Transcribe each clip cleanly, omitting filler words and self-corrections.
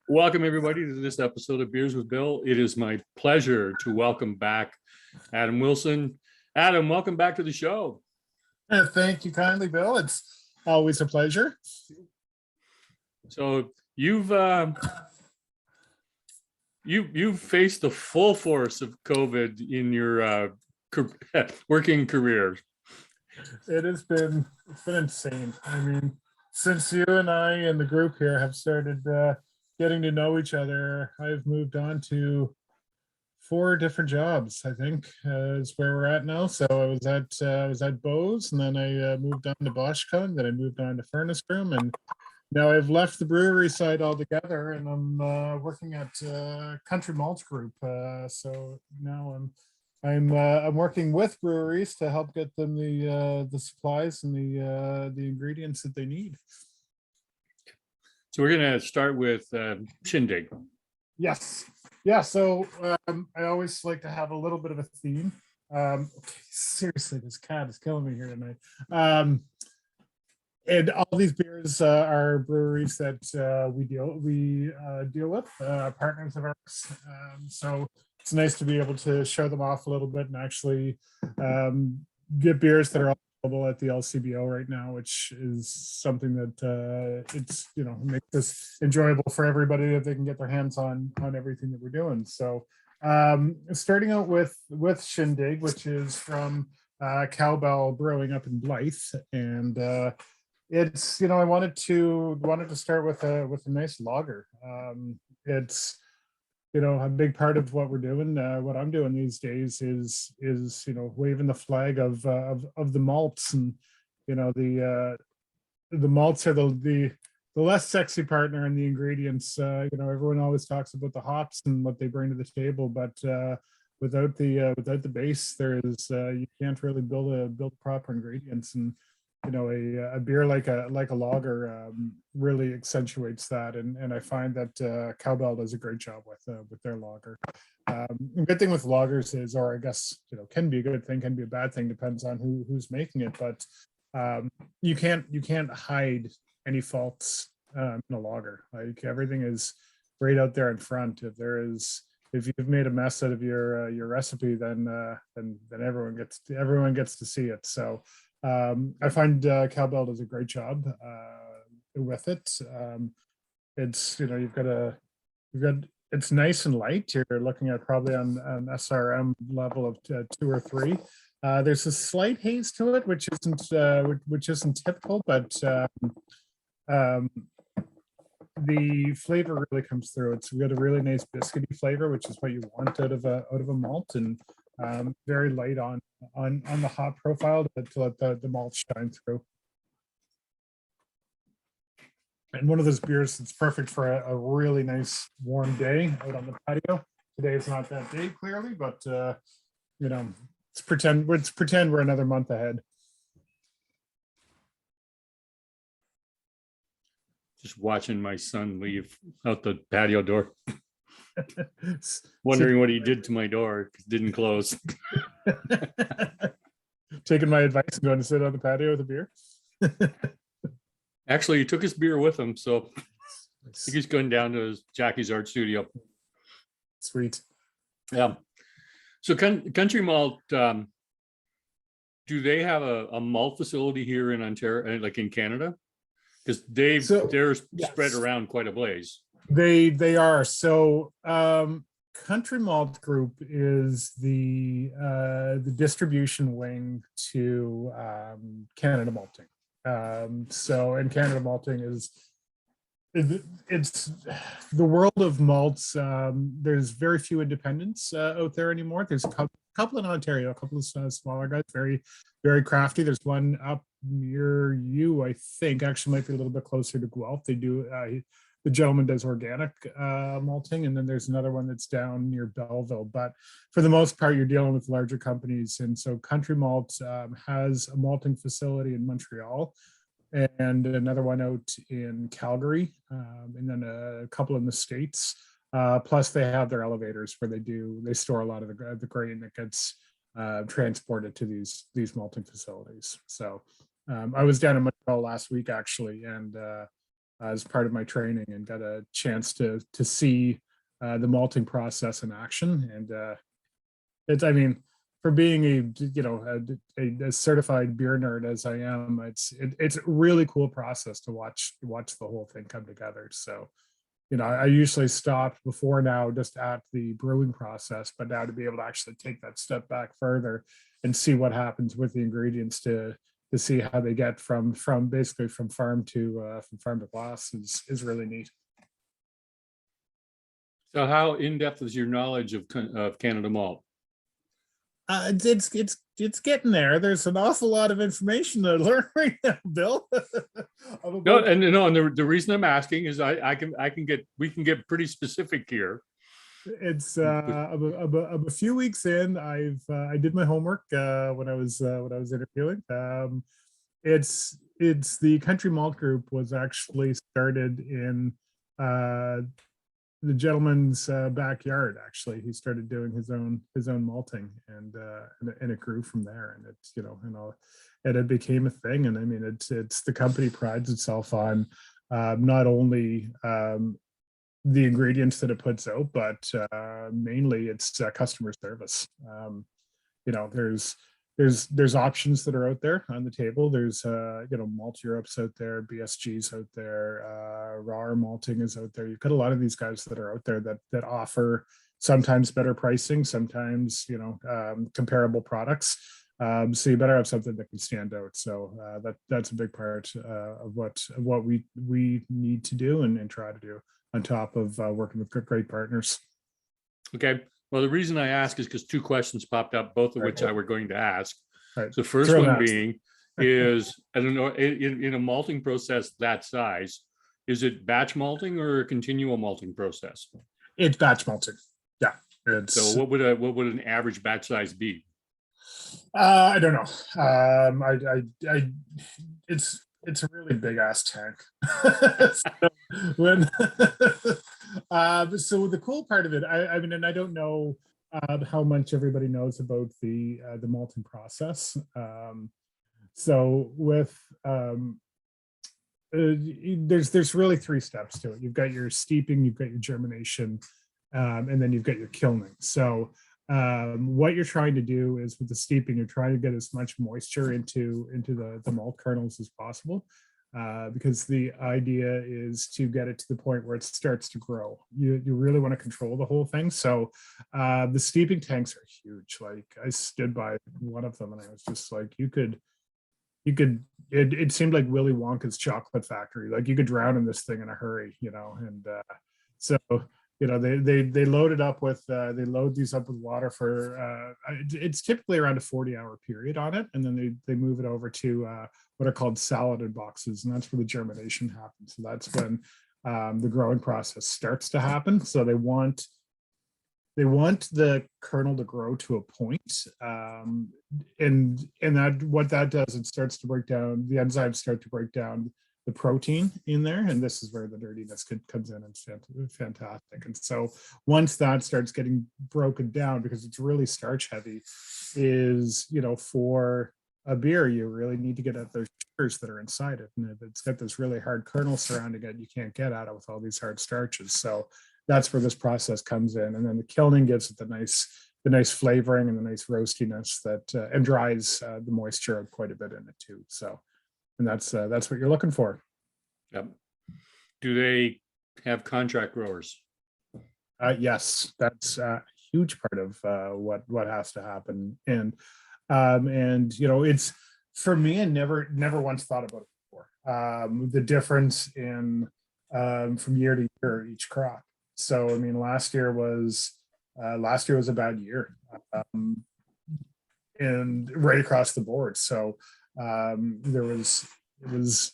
Welcome, everybody, to this episode of Beers with Bill. It is my pleasure to welcome back Adam Wilson. Adam, welcome back to the show. Thank you kindly, Bill. It's always a pleasure. So you've faced the full force of COVID in your working career. It's been insane. I mean, since you and I and the group here have started getting to know each other, I've moved on to 4 different jobs, I think, is where we're at now. So I was at Bose, and then I moved on to Boschkon, then I moved on to Furnace Room, and now I've left the brewery side altogether, and I'm working at Country Malt Group. So now I'm working with breweries to help get them the supplies and the ingredients that they need. So we're going to start with Shindig. Yes. Yeah. So I always like to have a little bit of a theme. Okay, seriously, this cat is killing me here tonight. And all these beers are breweries that we deal with, partners of ours. So it's nice to be able to show them off a little bit and actually get beers that are available at the LCBO right now, which is something that it's makes this enjoyable for everybody, that they can get their hands on everything that we're doing. So starting out with Shindig, which is from Cowbell Brewing up in Blythe, and it's I wanted to start with a nice lager. It's a big part of what we're doing. What I'm doing these days is waving the flag of the malts, and the malts are the less sexy partner in the ingredients. Everyone always talks about the hops and what they bring to the table, but without the base, there is you can't really build proper ingredients. And a beer like a lager really accentuates that, and I find that Cowbell does a great job with their lager. The good thing with lagers is, or I guess can be a good thing, can be a bad thing, depends on who's making it, but you can't hide any faults in a lager. Like, everything is right out there in front. If you've made a mess out of your recipe, then everyone gets to see it. So I find Cowbell does a great job with it. It's it's nice and light. You're looking at probably on an SRM level of 2 or 3. There's a slight haze to it, which isn't typical, but the flavor really comes through. It's got a really nice biscuity flavor, which is what you want out of a malt, and very light on the hop profile to let the malt shine through. And one of those beers that's perfect for a really nice warm day out on the patio. Today is not that day, clearly, but let's pretend we're another month ahead. Just watching my son leave out the patio door. Wondering what he did to my door, because it didn't close. Taking my advice and going to sit on the patio with a beer. Actually, he took his beer with him, so I think he's going down to Jackie's art studio. Sweet. Yeah. So Country Malt, do they have a malt facility here in Ontario, like in Canada? Because they're yes, spread around quite a place. They are. So Country Malt Group is the distribution wing to Canada Malting. And Canada Malting it's the world of malts. There's very few independents out there anymore. There's a couple in Ontario, a couple of smaller guys, very, very crafty. There's one up near you, I think, actually might be a little bit closer to Guelph. They do the gentleman does organic malting, and then there's another one that's down near Belleville. But for the most part, you're dealing with larger companies. And so Country Malt has a malting facility in Montreal, and another one out in Calgary, and then a couple in the States. Plus, they have their elevators where they store a lot of the grain that gets transported to these malting facilities. So I was down in Montreal last week, actually, and as part of my training and got a chance to see the malting process in action. And it's, I mean, for being a certified beer nerd as I am, it's a really cool process to watch the whole thing come together. So, I usually stop before now just at the brewing process, but now to be able to actually take that step back further and see what happens with the ingredients to see how they get from basically from farm to glass is really neat. So how in-depth is your knowledge of Canada Malt? It's getting there. There's an awful lot of information to learn right now, Bill. No, and the reason I'm asking is we can get pretty specific here. It's a few weeks in. I did my homework when I was interviewing. It's the Country Malt Group was actually started in the gentleman's backyard. Actually, he started doing his own malting, and it grew from there. And it's and it became a thing. And I mean, it's the company prides itself on not only the ingredients that it puts out, but mainly it's customer service. There's options that are out there on the table. There's Malt Europe's out there, BSG's out there, Raw Malting is out there. You've got a lot of these guys that are out there that offer sometimes better pricing, sometimes comparable products. So you better have something that can stand out. So that's a big part of what we need to do and try to do, on top of working with great partners. Okay. Well, the reason I ask is because two questions popped up, both of which I were going to ask. Right. So the first one being is, I don't know, in a malting process that size, is it batch malting or a continual malting process? It's batch malting. Yeah. So what would an average batch size be? I don't know. It's a really big ass tank. So the cool part of it, I mean, and I don't know how much everybody knows about the malting process. So with there's really three steps to it. You've got your steeping, you've got your germination, and then you've got your kilning. So what you're trying to do is, with the steeping, you're trying to get as much moisture into the malt kernels as possible, because the idea is to get it to the point where it starts to grow. You really want to control the whole thing. So the steeping tanks are huge. Like, I stood by one of them and I was just like, it seemed like Willy Wonka's chocolate factory. Like, you could drown in this thing in a hurry, and so they load it up with they load these up with water for it's typically around a 40-hour period on it, and then they move it over to what are called saladed boxes, and that's where the germination happens. So that's when the growing process starts to happen. So they want the kernel to grow to a point, and that what that does, it starts to break down, the enzymes start to break down the protein in there, and this is where the dirtiness comes in. It's fantastic. And so once that starts getting broken down, because it's really starch heavy, is for a beer, you really need to get at those sugars that are inside it, and if it's got this really hard kernel surrounding it, you can't get at it with all these hard starches. So that's where this process comes in, and then the kilning gives it the nice flavoring and the nice roastiness that and dries the moisture quite a bit in it too. So, and that's what you're looking for. Yep. Do they have contract growers? Yes, that's a huge part of what has to happen, and it's, for me, I never once thought about it before. The difference in from year to year each crop. So I mean, last year was a bad year, and right across the board. So it was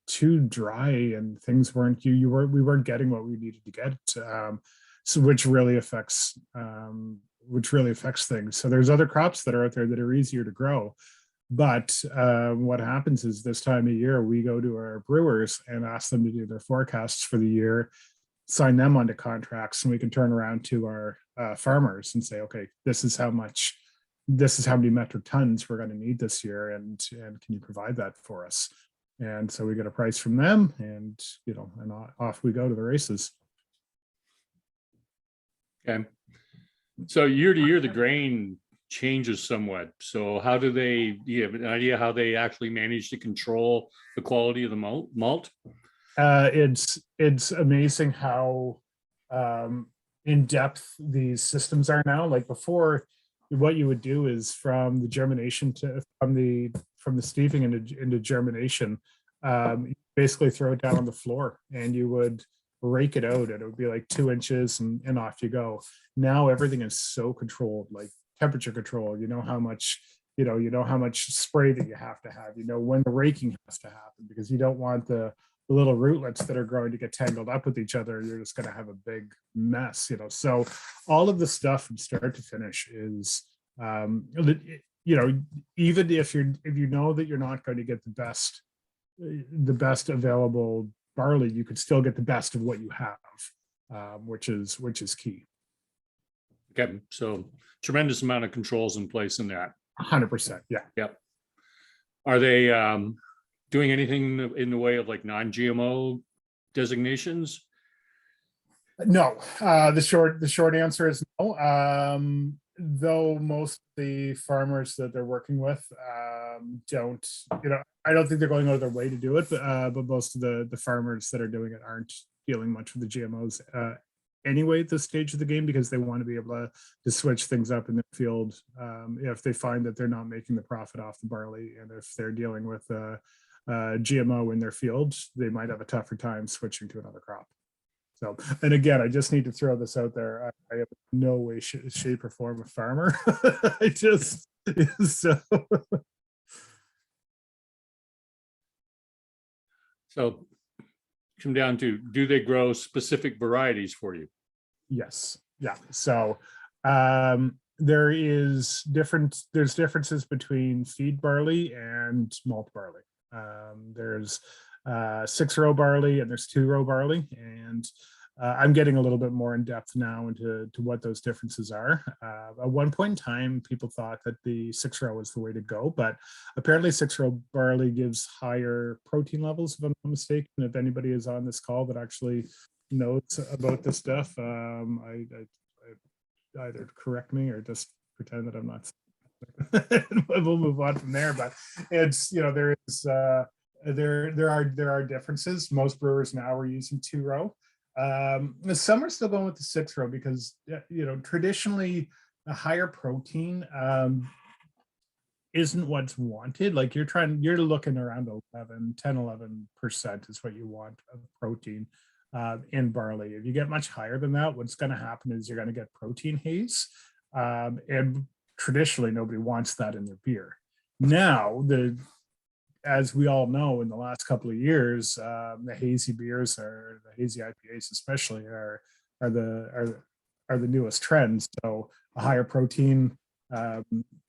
too dry, and things weren't we weren't getting what we needed to get, so which really affects things. So there's other crops that are out there that are easier to grow, but what happens is, this time of year we go to our brewers and ask them to do their forecasts for the year, sign them onto contracts, and we can turn around to our farmers and say, okay, this is how many metric tons we're going to need this year, and can you provide that for us? And so we get a price from them, and and off we go to the races. Okay. So year to year, the grain changes somewhat. So how do they, do you have an idea how they actually manage to control the quality of the malt? It's amazing how in depth these systems are now. Like before, what you would do is from the germination to from the steeping into germination, you basically throw it down on the floor and you would rake it out, and it would be like 2 inches, and off you go. Now everything is so controlled, like temperature control. You know how much how much spray that you have to have. You know when the raking has to happen, because you don't want the little rootlets that are growing to get tangled up with each other. You're just going to have a big mess. So all of the stuff from start to finish is even if you know that you're not going to get the best available barley, you could still get the best of what you have, which is key. Okay, so tremendous amount of controls in place in that. 100%. Yeah. Yep. Are they doing anything in the way of like non-GMO designations? No. The short answer is no. Though most of the farmers that they're working with don't, I don't think they're going out of their way to do it, but most of the farmers that are doing it aren't dealing much with the GMOs anyway at this stage of the game, because they want to be able to switch things up in the field if they find that they're not making the profit off the barley, and if they're dealing with GMO in their field, they might have a tougher time switching to another crop. So, and again, I just need to throw this out there. I have no way, shape, or form a farmer. I just so. So, come down to, do they grow specific varieties for you? Yes. Yeah. So, there's differences between feed barley and malt barley. There's 6-row barley and there's 2-row barley, and I'm getting a little bit more in depth now into what those differences are. At one point in time, people thought that the 6-row was the way to go, but apparently 6-row barley gives higher protein levels, if I'm not mistaken. If anybody is on this call that actually knows about this stuff, I either correct me or just pretend that I'm not. We'll move on from there, but it's there is there are differences. Most brewers now are using 2-row. Some are still going with the 6-row because traditionally a higher protein isn't what's wanted. Like you're looking around 10-11% is what you want of protein in barley. If you get much higher than that, what's going to happen is you're going to get protein haze, and traditionally nobody wants that in their beer. Now, as we all know, in the last couple of years, the hazy beers, or the hazy IPAs especially, are the newest trends. So a higher protein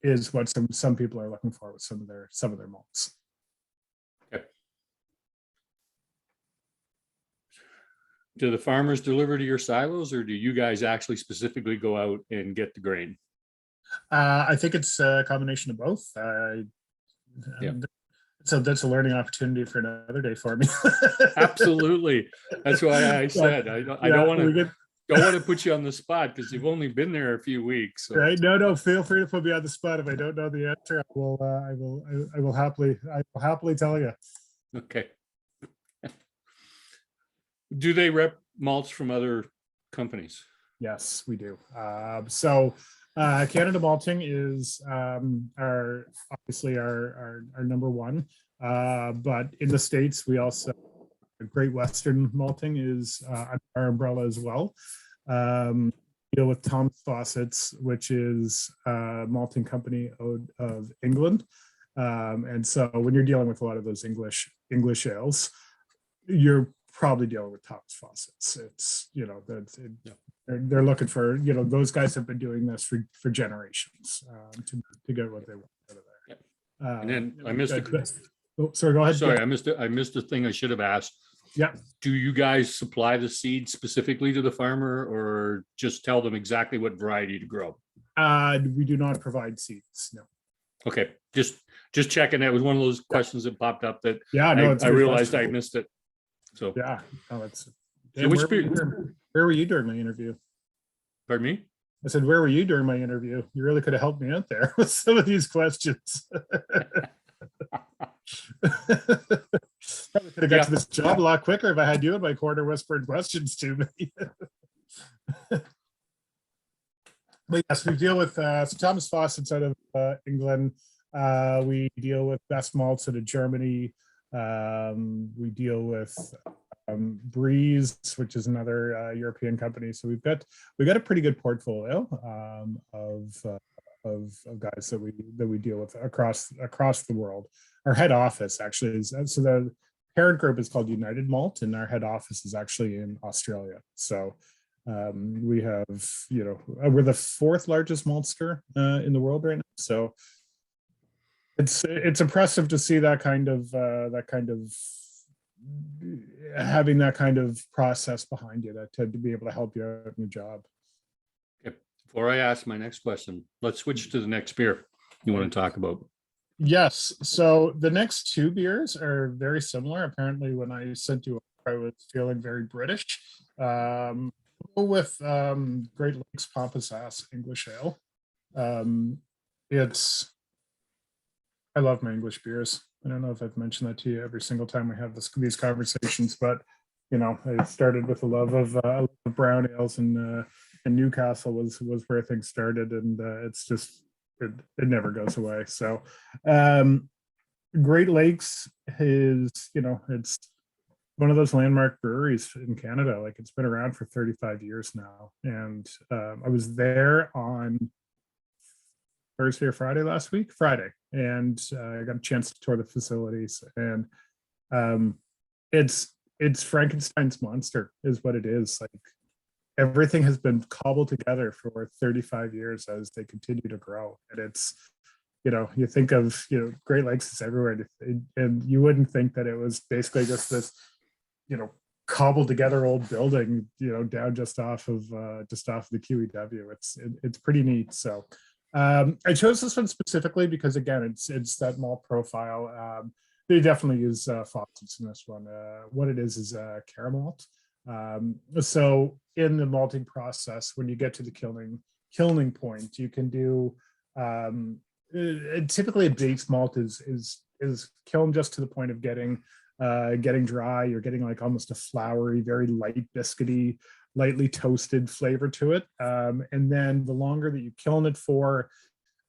is what some people are looking for with some of their malts. Okay. Do the farmers deliver to your silos, or do you guys actually specifically go out and get the grain? I think it's a combination of both. Yeah. So that's a learning opportunity for another day for me. Absolutely. That's why I said I don't want to put you on the spot, because you've only been there a few weeks. So. Right? No. Feel free to put me on the spot. If I don't know the answer, I will happily tell you. Okay. Do they rep malts from other companies? Yes, we do. So Canada Malting is obviously our number one, but in the States we also, Great Western Malting is our umbrella as well. Deal with Thomas Fawcett's, which is a malting company of England, and so when you're dealing with a lot of those English ales, you're probably dealing with Thomas Fawcett's. It's they're looking for, those guys have been doing this for generations to get what they want out of there. Yep. And then I missed sorry, go ahead. Sorry, I missed a thing I should have asked. Yeah. Do you guys supply the seed specifically to the farmer, or just tell them exactly what variety to grow? We do not provide seeds. No. Okay, just just checking. That was one of those questions that popped up that Yeah, no, I realized I missed it. So, Yeah, no, it's. So which where were you during my interview? pardon me? I said, where were you during my interview? You really could have helped me out there with some of these questions. Probably could have got Yeah. to this job a lot quicker if I had you in my corner whispering questions to me. But yes, we deal with so Thomas Fawcett's out of England. We deal with Best Malts out of Germany. We deal with Breeze, which is another European company. So we got a pretty good portfolio of guys that we deal with across the world. Our head office actually is, so the parent group is called United Malt, and our head office is actually in Australia. So we have, we're the fourth largest maltster in the world right now. So it's impressive to see that kind of having that kind of process behind you to be able to help you out in your job. Okay. Before I ask my next question, let's switch to the next beer you want to talk about. Yes. So the next two beers are very similar. Apparently, when I sent you, I was feeling very British. Go with Great Lakes Pampas Ass English Ale. I love my English beers. I don't know if I've mentioned that to you every single time we have these conversations, but I started with a love of brown ales, and Newcastle was where things started, and it's just it never goes away. So Great Lakes is it's one of those landmark breweries in Canada. Like, it's been around for 35 years now, and I was there on Thursday or Friday last week, and I got a chance to tour the facilities, and it's Frankenstein's monster is what it is. Like, everything has been cobbled together for 35 years as they continue to grow, and it's you think of Great Lakes is everywhere, and you wouldn't think that it was basically just this cobbled together old building down just off of the QEW. It's pretty neat. So I chose this one specifically because, again, it's that malt profile. They definitely use Fawcett's in this one. What it is caramel. So in the malting process, when you get to the kilning point, you can do typically a base malt is kiln just to the point of getting dry. You're getting like almost a floury, very light biscuity, lightly toasted flavor to it. And then the longer that you kiln it for,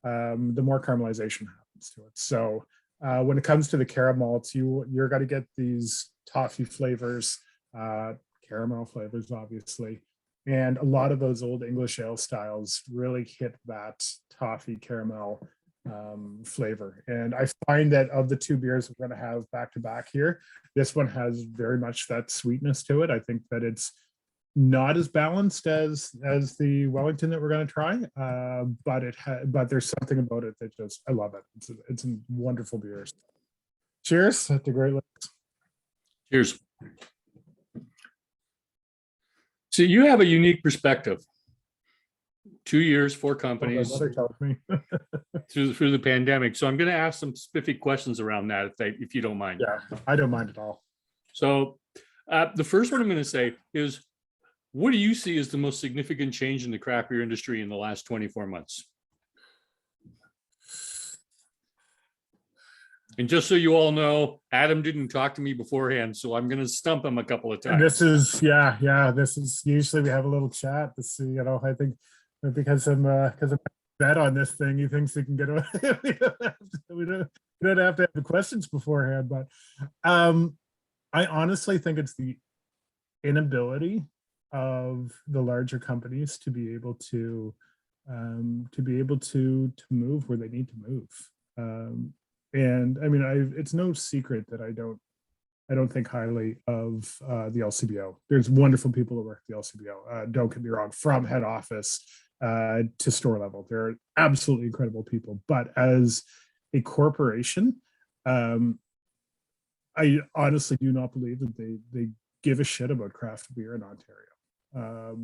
the more caramelization happens to it. So when it comes to the caramel malts, you're going to get these toffee flavors, caramel flavors, obviously. And a lot of those old English ale styles really hit that toffee caramel flavor. And I find that of the two beers we're going to have back to back here, this one has very much that sweetness to it. I think that it's not as balanced as the Wellington that we're going to try, but there's something about it that just, I love it. It's a wonderful beer. Cheers at the Great Lakes. Cheers. So you have a unique perspective. 2 years, 4 companies through the pandemic. So I'm going to ask some specific questions around that, if you don't mind. Yeah, I don't mind at all. So the first one I'm going to say is, what do you see as the most significant change in the craft beer industry in the last 24 months? And just so you all know, Adam didn't talk to me beforehand, so I'm going to stump him a couple of times. And this is usually we have a little chat. I think because I'm bet on this thing, he thinks he can get away. we don't have to have the questions beforehand, but I honestly think it's the inability of the larger companies to be able to move where they need to move. And I mean, it's no secret that I don't think highly of the LCBO. There's wonderful people that work at the LCBO. Don't get me wrong, from head office to store level, they're absolutely incredible people. But as a corporation, I honestly do not believe that they give a shit about craft beer in Ontario.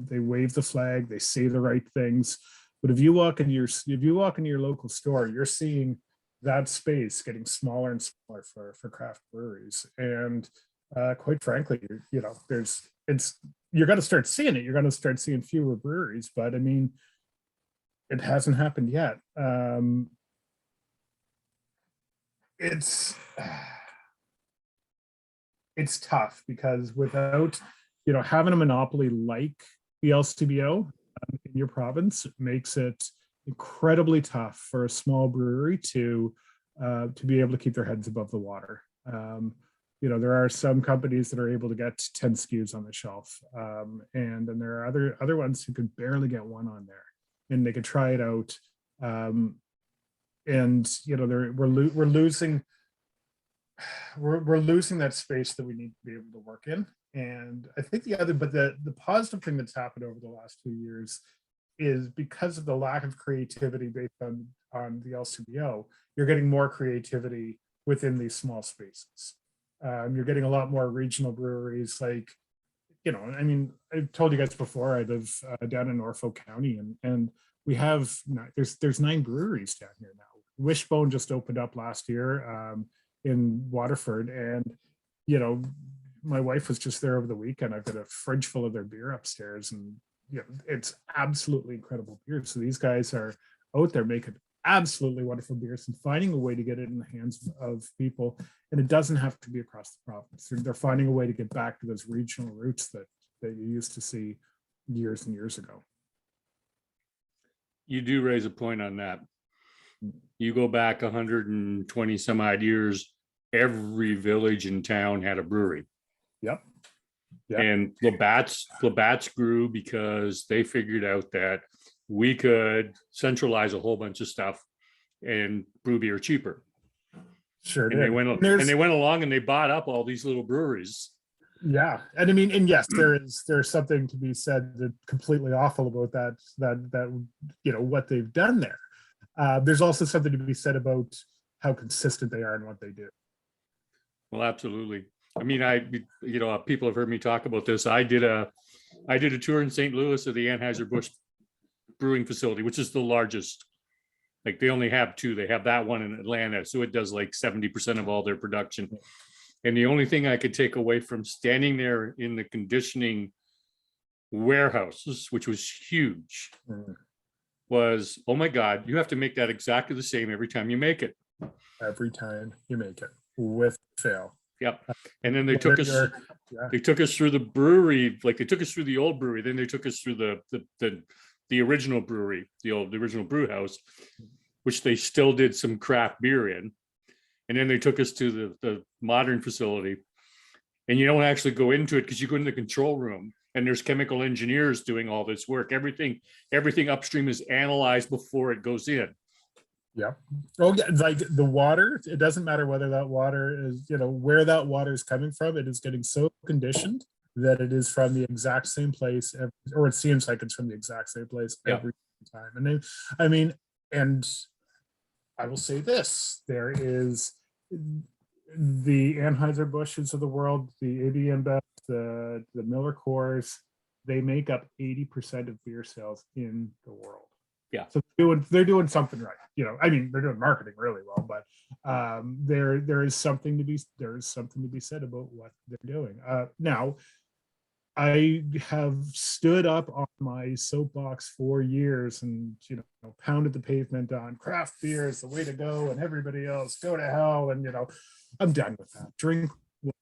They wave the flag, they say the right things, but if you walk into your local store, you're seeing that space getting smaller and smaller for craft breweries. And quite frankly, you know, you're going to start seeing it. You're going to start seeing fewer breweries, but I mean, it hasn't happened yet. It's tough because without, you know, having a monopoly like the LCBO in your province makes it incredibly tough for a small brewery to be able to keep their heads above the water. You know, there are some companies that are able to get 10 SKUs on the shelf, and then there are other ones who could barely get one on there, and they could try it out. And you know, we're losing that space that we need to be able to work in. And I think the positive thing that's happened over the last 2 years is because of the lack of creativity based on the LCBO, you're getting more creativity within these small spaces. You're getting a lot more regional breweries, like, you know, I mean, I've told you guys before, I live down in Norfolk County, and we have, there's 9 breweries down here now. Wishbone just opened up last year in Waterford, and you know, my wife was just there over the weekend. I've got a fridge full of their beer upstairs, and you know, it's absolutely incredible beer. So these guys are out there making absolutely wonderful beers and finding a way to get it in the hands of people, and it doesn't have to be across the province. They're finding a way to get back to those regional roots that you used to see years and years ago. You do raise a point on that. You go back 120 some odd years, every village in town had a brewery. Yep. And Labatt's grew because they figured out that we could centralize a whole bunch of stuff and brew beer cheaper. Sure. And they went along and they bought up all these little breweries. Yeah, and I mean, and yes, there's something to be said that completely awful about that you know, what they've done there. There's also something to be said about how consistent they are in what they do. Well, absolutely. I mean, you know, people have heard me talk about this. I did a tour in St. Louis of the Anheuser-Busch brewing facility, which is the largest. Like, they only have 2. They have that one in Atlanta, so it does like 70% of all their production. And the only thing I could take away from standing there in the conditioning warehouses, which was huge, was, oh my God, you have to make that exactly the same every time you make it. Every time you make it, with fail. Yep. And then they took us through the brewery, like they took us through the old brewery, then they took us through the original brewery, the original brew house, which they still did some craft beer in. And then they took us to the modern facility, and you don't actually go into it because you go into the control room and there's chemical engineers doing all this work. Everything upstream is analyzed before it goes in. Yeah. Oh yeah, like the water, it doesn't matter whether that water is, you know, where that water is coming from. It is getting so conditioned that it is from the exact same place, or it seems like it's from the exact same place every time. And then, I mean, and I will say this, there is the Anheuser-Busch's of the world, the AB InBev, the Miller Coors, they make up 80% of beer sales in the world. Yeah. So they're doing something right. You know, I mean, they're doing marketing really well, but there is something to be said about what they're doing. Now, I have stood up on my soapbox for years and, you know, pounded the pavement on craft beer is the way to go, and everybody else go to hell. And, you know, I'm done with that. Drink what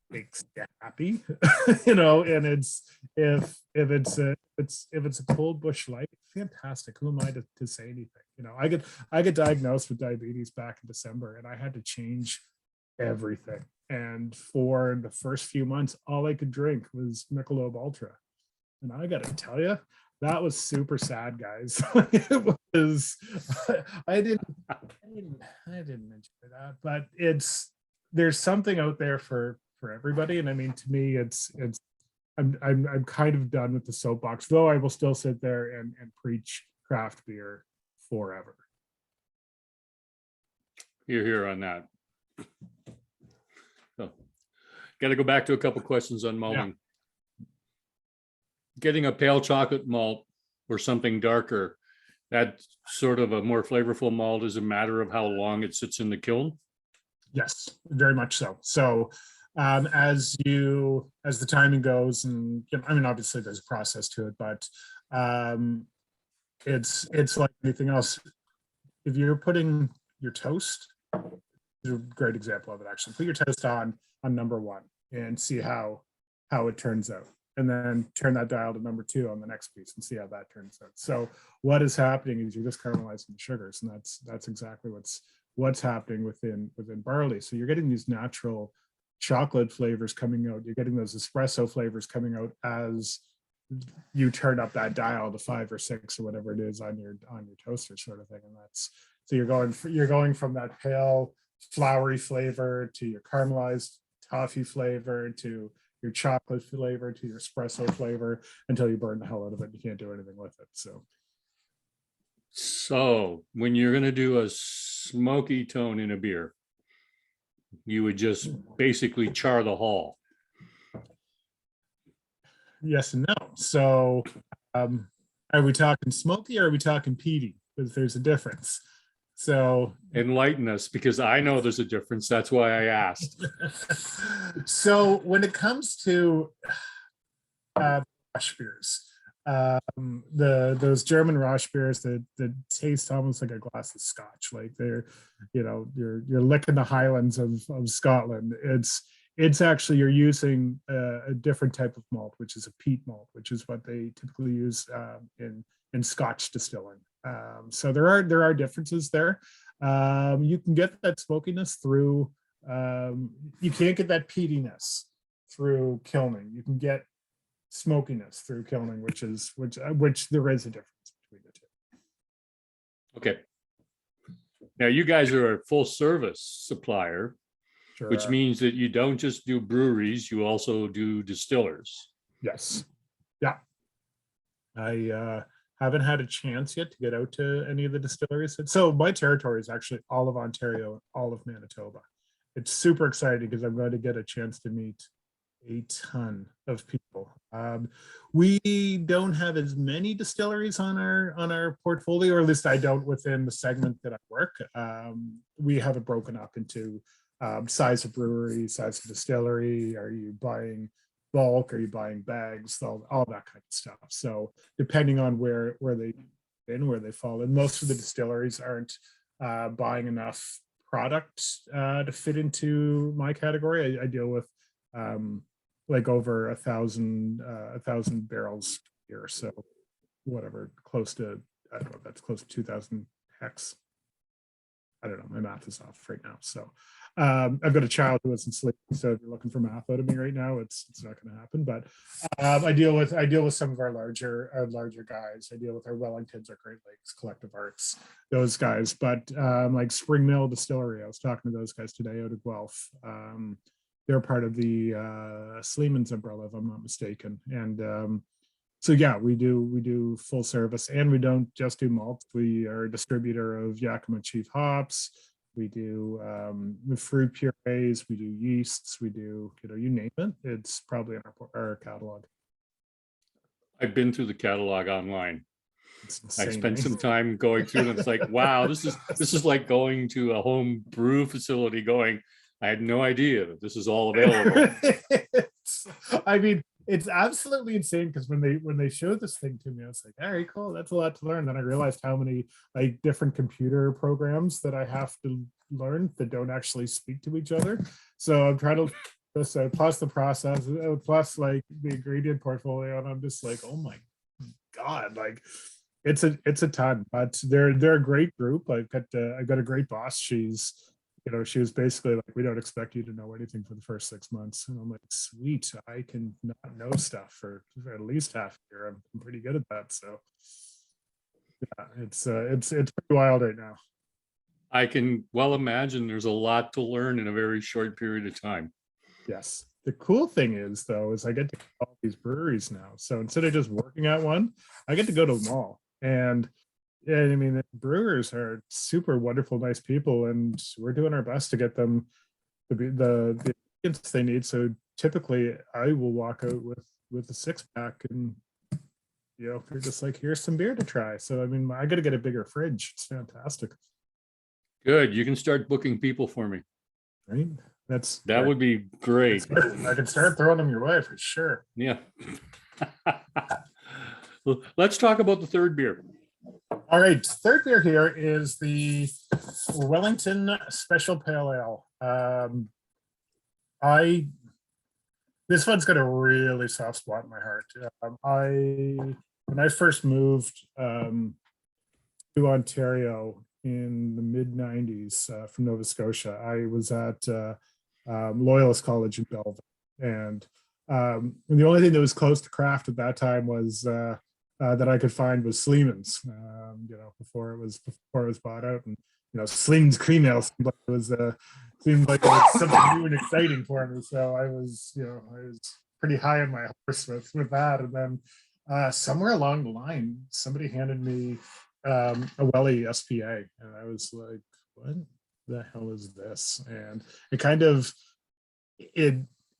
makes you happy, you know, and it's, if it's a cold Busch Light, fantastic. Who am I to say anything? You know, I get diagnosed with diabetes back in December, and I had to change everything. And for the first few months, all I could drink was Michelob Ultra. And I got to tell you, that was super sad, guys. It was, I didn't enjoy that, but there's something out there for everybody. And I mean, to me, I'm kind of done with the soapbox, though I will still sit there and preach craft beer forever. You're here on that. So, got to go back to a couple questions on malting. Yeah. Getting a pale chocolate malt or something darker, That sort of a more flavorful malt is a matter of how long it sits in the kiln. Yes, very much so. So as the timing goes, and I mean, obviously there's a process to it, but um, it's like anything else. If you're putting your toast, is a great example of it actually. Put your toast on number one and see how it turns out. And then turn that dial to number two on the next piece and see how that turns out. So what is happening is you're just caramelizing the sugars, and that's exactly what's happening within barley. So you're getting these natural chocolate flavors coming out. You're getting those espresso flavors coming out as you turn up that dial to 5 or 6 or whatever it is on your toaster, sort of thing. And that's so you're going from that pale flowery flavor to your caramelized toffee flavor to your chocolate flavor to your espresso flavor until you burn the hell out of it. You can't do anything with it. So when you're going to do a smoky tone in a beer, you would just basically char the hull. Yes and no. So are we talking smoky or are we talking peaty? Because there's a difference. So enlighten us, because I know there's a difference. That's why I asked. So when it comes to Rosh beers, those German Rosh beers that taste almost like a glass of scotch, like they're, you're licking the highlands of Scotland. It's actually, you're using a different type of malt, which is a peat malt, which is what they typically use in Scotch distilling. So there are differences there. You can get that smokiness through. You can't get that peatiness through kilning. You can get smokiness through kilning, which there is a difference between the two. Okay. Now you guys are a full service supplier, Sure. which means that you don't just do breweries, you also do distillers. Yes. Yeah. I haven't had a chance yet to get out to any of the distilleries. So my territory is actually all of Ontario, all of Manitoba. It's super exciting because I'm going to get a chance to meet a ton of people. We don't have as many distilleries on our portfolio, or at least I don't within the segment that I work. We have it broken up into size of brewery, size of distillery. Are you buying bulk? Are you buying bags? All that kind of stuff. So depending on where they fall in, most of the distilleries aren't buying enough product to fit into my category. I deal with like over 1,000 barrels a year, so whatever, close to, I don't know, that's close to 2,000 hex. I don't know, my math is off right now. So I've got a child who isn't sleeping, so if you're looking for math out of me right now, it's not going to happen. But I deal with some of our larger guys. I deal with our Wellingtons, our Great Lakes, Collective Arts, those guys. But like Spring Mill Distillery, I was talking to those guys today out of Guelph. They're part of the Sleeman's umbrella, if I'm not mistaken. And so yeah, we do full service, and we don't just do malt. We are a distributor of Yakima Chief hops. We do fruit purees. We do yeasts. We do, you name it. It's probably in our catalog. I've been through the catalog online. Insane, I spent eh? some time going through it, and it's like, wow, this is like going to a home brew facility going, I had no idea that this is all available. I mean, it's absolutely insane, because when they showed this thing to me, I was like, all right, cool, that's a lot to learn. Then I realized how many like different computer programs that I have to learn that don't actually speak to each other. So I'm trying to plus the process, plus like the ingredient portfolio, and I'm just like, oh my god, like it's a ton. But they're a great group. I've got a great boss. She was basically like, we don't expect you to know anything for the first 6 months. And I'm like, sweet, I can not know stuff for at least half a year. I'm pretty good at that. So yeah, it's pretty wild right now. I can well imagine there's a lot to learn in a very short period of time. Yes. The cool thing is, though, is I get to all these breweries now. So instead of just working at one, I get to go to them all. And yeah, I mean, the brewers are super wonderful, nice people, and we're doing our best to get them the ingredients they need. So typically, I will walk out with a 6-pack they're just like, here's some beer to try. So I mean, I got to get a bigger fridge. It's fantastic. Good. You can start booking people for me. Right? That would be great. I can start throwing them your way for sure. Yeah. Well, let's talk about the third beer. All right, third beer here is the Wellington Special Pale Ale. This one's got a really soft spot in my heart. When I first moved to Ontario in the mid '90s from Nova Scotia, I was at Loyalist College in Belleville, and the only thing that was close to craft at that time was that I could find was Sleeman's. Before it was bought out, and Sleeman's cream ale seemed like it was something new and exciting for me. So I was pretty high on my horse with that, and then somewhere along the line, somebody handed me a Welly SPA, and I was like, "What the hell is this?" And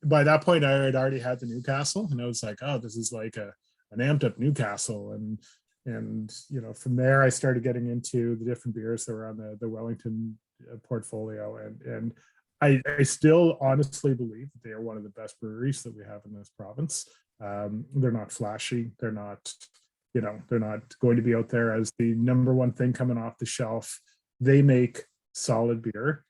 by that point, I had already had the Newcastle, and I was like, "Oh, this is like an amped up Newcastle." And from there, I started getting into the different beers that were on the Wellington portfolio, and I still honestly believe that they are one of the best breweries that we have in this province. They're not flashy. They're not going to be out there as the number one thing coming off the shelf. They make solid beer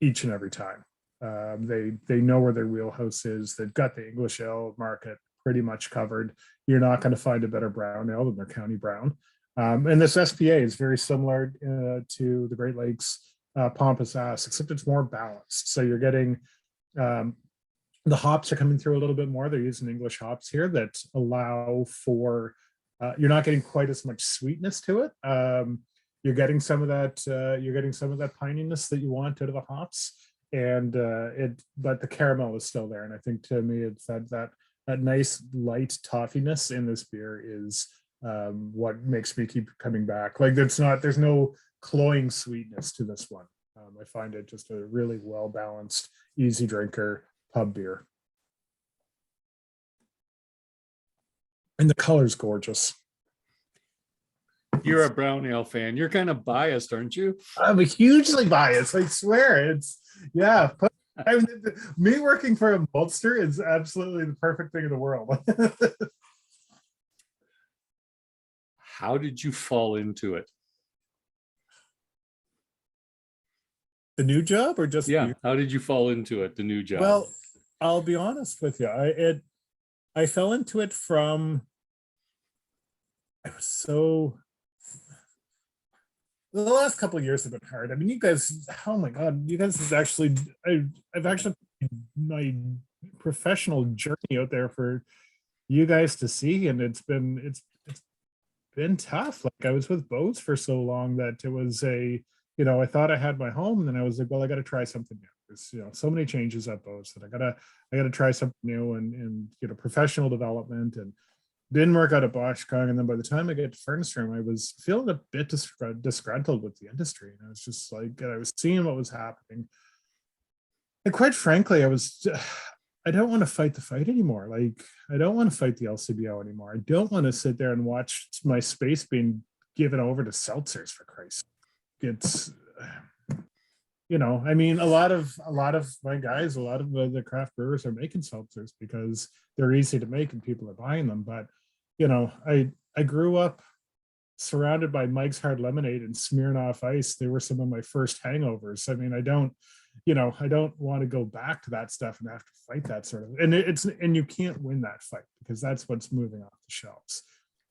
each and every time. They know where their wheelhouse is. They've got the English ale market pretty much covered. You're not going to find a better brown ale than their County Brown. And this SPA is very similar to the Great Lakes Pompous Ass, except it's more balanced. So you're getting the hops are coming through a little bit more. They're using English hops here that allow for you're not getting quite as much sweetness to it. You're getting some of that. You're getting some of that pininess that you want out of the hops, but the caramel is still there. And I think to me, it's that nice light toffiness in this beer is what makes me keep coming back. Like there's no cloying sweetness to this one. I find it just a really well balanced, easy drinker pub beer. And the color's gorgeous. You're a brown ale fan. You're kind of biased, aren't you? I'm hugely biased. I swear. Me working for a maltster is absolutely the perfect thing in the world. How did you fall into it? The new job, or just how did you fall into it? The new job. Well, I'll be honest with you. I fell into it from. The last couple of years have been hard. I mean, you guys, oh my God, you guys is actually, I've actually my professional journey out there for you guys to see, and it's been tough. Like I was with Bose for so long that it was I thought I had my home, and then I was like, well, I got to try something new. There's so many changes at Bose that I gotta try something new, and professional development, and didn't work out at Bosch Kong. And then by the time I get to Furnace Room, I was feeling a bit disgruntled with the industry. And I was just like, I was seeing what was happening. And quite frankly, I don't want to fight the fight anymore. Like, I don't want to fight the LCBO anymore. I don't want to sit there and watch my space being given over to seltzers, for Christ's sake. It's, I mean, a lot of my guys, a lot of the craft brewers are making seltzers because they're easy to make and people are buying them. But I grew up surrounded by Mike's Hard Lemonade and Smirnoff Ice. They were some of my first hangovers. I mean, I don't want to go back to that stuff and have to fight that sort of, and you can't win that fight because that's what's moving off the shelves.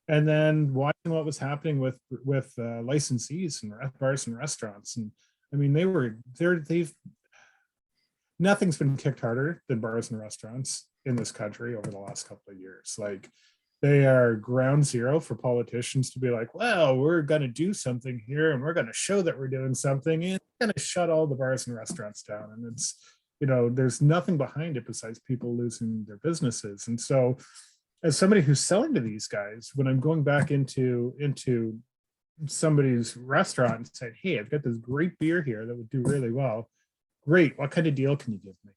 And then watching what was happening with licensees and bars and restaurants, and I mean, nothing's been kicked harder than bars and restaurants in this country over the last couple of years. Like, they are ground zero for politicians to be like, well, we're going to do something here and we're going to show that we're doing something, and we're going to shut all the bars and restaurants down. And it's, there's nothing behind it besides people losing their businesses. And so as somebody who's selling to these guys, when I'm going back into somebody's restaurant and saying, hey, I've got this great beer here that would do really well. Great. What kind of deal can you give me?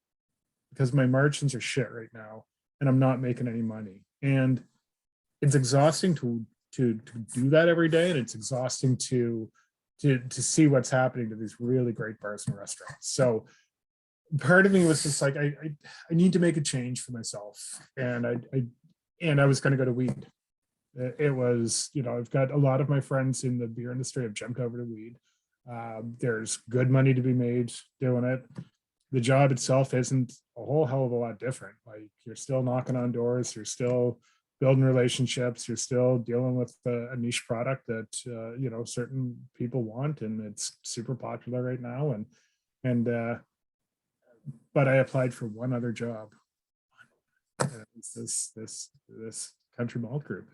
Because my margins are shit right now and I'm not making any money. And it's exhausting to do that every day, and it's exhausting to see what's happening to these really great bars and restaurants. So part of me was just like, I need to make a change for myself, and I was going to go to weed. It was, I've got a lot of my friends in the beer industry have jumped over to weed. There's good money to be made doing it. The job itself isn't a whole hell of a lot different. Like, you're still knocking on doors, you're still building relationships, you're still dealing with a niche product that certain people want, and it's super popular right now. But I applied for one other job. It's this country malt group,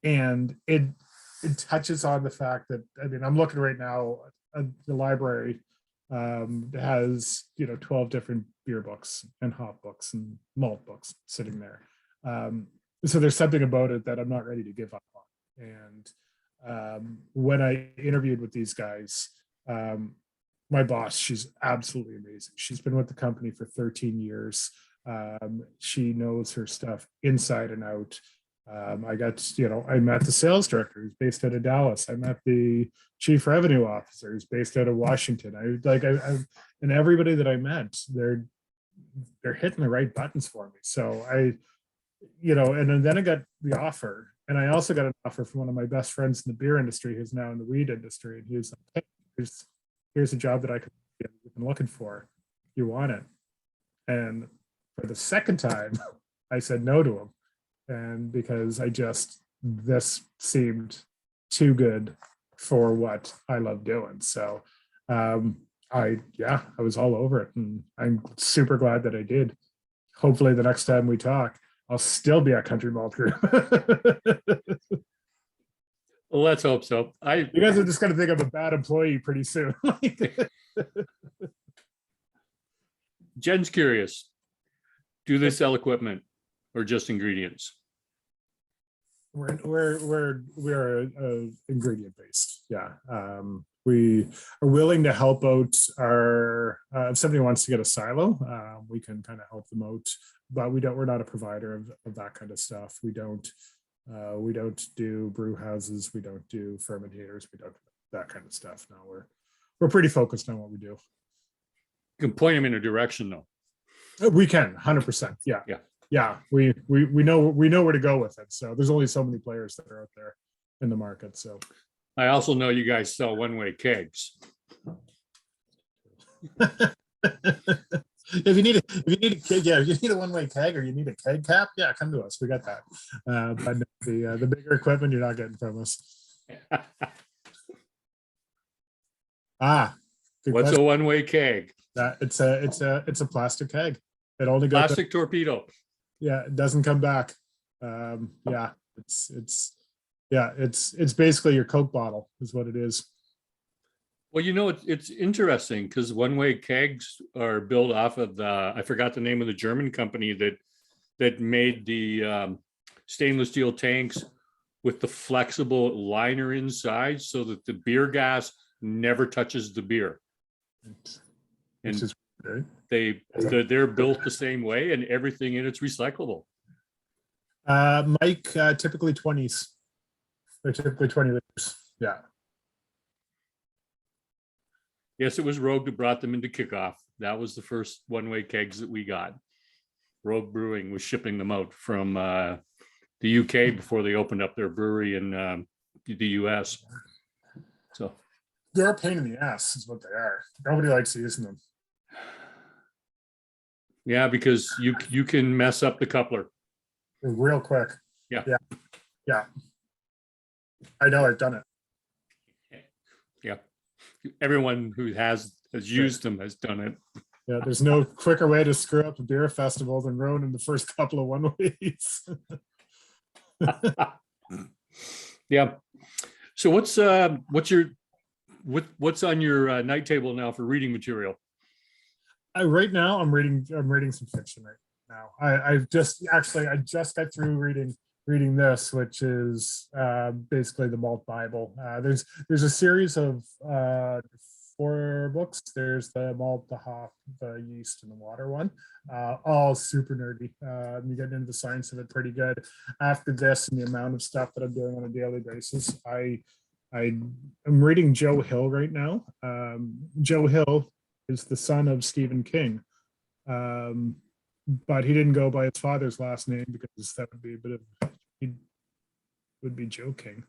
and it touches on the fact that, I mean, I'm looking right now at the library has 12 different beer books and hop books and malt books sitting there. So there's something about it that I'm not ready to give up on. And when I interviewed with these guys, my boss, she's absolutely amazing. She's been with the company for 13 years. She knows her stuff inside and out. I met the sales director who's based out of Dallas. I met the chief revenue officer who's based out of Washington. And everybody that I met, they're hitting the right buttons for me. So and then I got the offer, and I also got an offer from one of my best friends in the beer industry who's now in the weed industry. And he was like, hey, here's a job that I've been looking for. You want it? And for the second time, I said no to him. And because this seemed too good for what I love doing. So I was all over it, and I'm super glad that I did. Hopefully the next time we talk, I'll still be at Country Malt Group. Well, let's hope so. You guys are just going to think I'm a bad employee pretty soon. Jen's curious. Do they sell equipment or just ingredients? We're ingredient based. Yeah. We are willing to help out if somebody wants to get a silo, we can kind of help them out, but we're not a provider of that kind of stuff. We don't do brew houses. We don't do fermentators. We don't do that kind of stuff. No, we're pretty focused on what we do. You can point them in a direction though. We can 100%. Yeah. We know where to go with it. So there's only so many players that are out there in the market. So I also know you guys sell one-way kegs. If you need a one-way keg, or you need a keg cap, come to us. We got that. But the bigger equipment you're not getting from us. What's a one-way keg? It's a plastic keg. It only goes plastic torpedo. Yeah, it doesn't come back. It's basically your Coke bottle is what it is. Well, it's interesting because one-way kegs are built off of I forgot the name of the German company that made the stainless steel tanks with the flexible liner inside so that the beer gas never touches the beer. And they're built the same way, and everything in it's recyclable. Mike, typically 20s. They're typically 20 liters. Yeah. Yes, it was Rogue that brought them into Kickoff. That was the first one-way kegs that we got. Rogue Brewing was shipping them out from the UK before they opened up their brewery in the US. So they're a pain in the ass is what they are. Nobody likes using them. Yeah, because you can mess up the coupler real quick. Yeah. I know, I've done it. Yeah. Everyone who has used them has done it. Yeah, there's no quicker way to screw up a beer festival than ruining the first couple of one-ways. Yeah. So what's on your night table now for reading material? Right now, I'm reading some fiction right now. I just got through reading this, which is basically the Malt Bible. There's a series of 4 books. There's the malt, the hop, the yeast, and the water one. All super nerdy. You get into the science of it pretty good. After this and the amount of stuff that I'm doing on a daily basis, I'm reading Joe Hill right now. Joe Hill is the son of Stephen King. But he didn't go by his father's last name because that would be a bit of, he would be Joe King.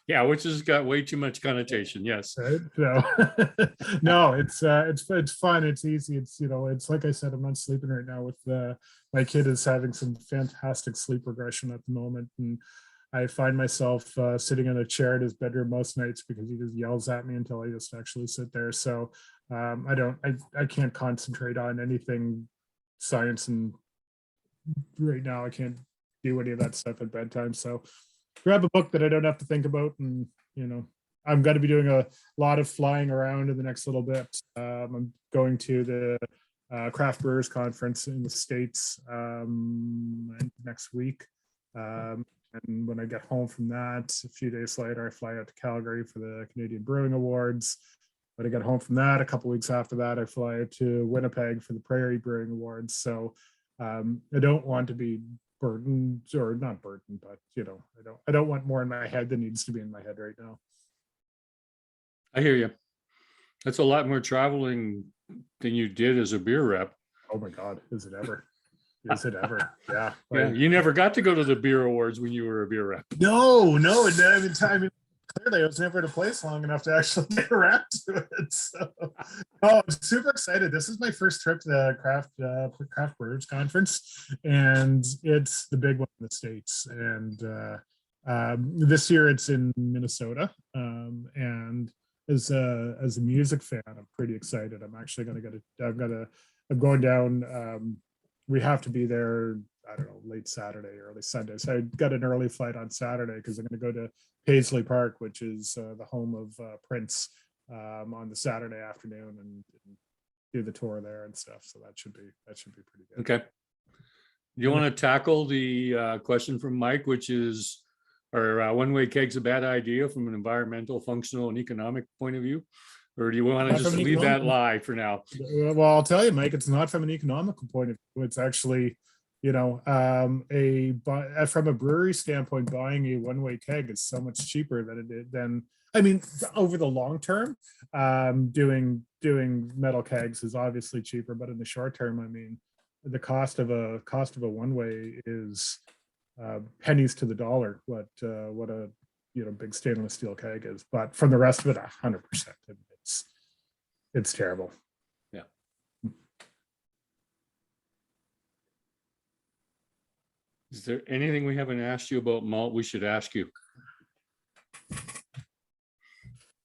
Yeah, which has got way too much connotation. Yes. Right? No, no, it's fun. It's easy. It's, you know, it's like I said, I'm not sleeping right now with my kid is having some fantastic sleep regression at the moment. And I find myself sitting in a chair in his bedroom most nights because he just yells at me until I just actually sit there. So I can't concentrate on anything science, and right now I can't do any of that stuff at bedtime. So grab a book that I don't have to think about, and you know, I'm going to be doing a lot of flying around in the next little bit. I'm going to the Craft Brewers Conference in the States next week. And when I get home from that, a few days later, I fly out to Calgary for the Canadian Brewing Awards. When I get home from that, a couple weeks after that, I fly out to Winnipeg for the Prairie Brewing Awards. So I don't want to be burdened, or not burdened, but you know, I don't want more in my head than needs to be in my head right now. I hear you. That's a lot more traveling than you did as a beer rep. Oh my God, is it ever? Is it ever? Yeah. Yeah, you never got to go to the beer awards when you were a beer rep. No. I mean, clearly I was never at a place long enough to actually get around to it. So, oh, I'm super excited. This is my first trip to the Craft Brewers Conference, and it's the big one in the States. And this year it's in Minnesota. And as a music fan, I'm pretty excited. I'm actually going to I'm going down. We have to be there, I don't know, late Saturday, early Sunday. So I got an early flight on Saturday because I'm going to go to Paisley Park, which is the home of Prince, on the Saturday afternoon, and do the tour there and stuff. So that should be pretty good. Okay. You want to tackle the question from Mike, which is, are one-way kegs a bad idea from an environmental, functional, and economic point of view? Or do you want to just leave that lie for now? Well, I'll tell you, Mike, it's not from an economical point of view. It's actually, you know, from a brewery standpoint, buying a one-way keg is so much cheaper than I mean, over the long term, doing metal kegs is obviously cheaper, but in the short term, I mean, the cost of a one-way is pennies to the dollar. What a, you know, big stainless steel keg is, but from the rest of it, 100%. It's terrible. Yeah. Is there anything we haven't asked you about malt we should ask you?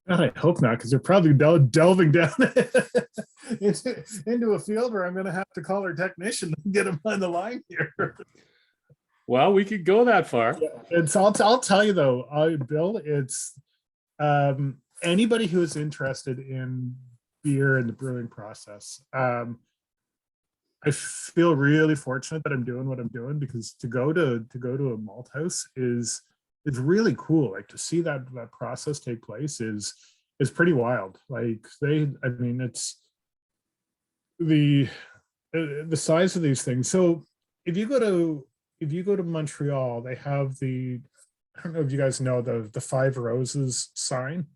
I hope not, because they're probably delving down into a field where I'm going to have to call our technician and get him on the line here. Well, we could go that far. I'll tell you though, Bill, it's anybody who is interested in beer and the brewing process. I feel really fortunate that I'm doing what I'm doing, because to go to a malt house is really cool. Like, to see that process take place is pretty wild. Like, I mean, it's the size of these things. So if you go to Montreal, they have I don't know if you guys know the Five Roses sign.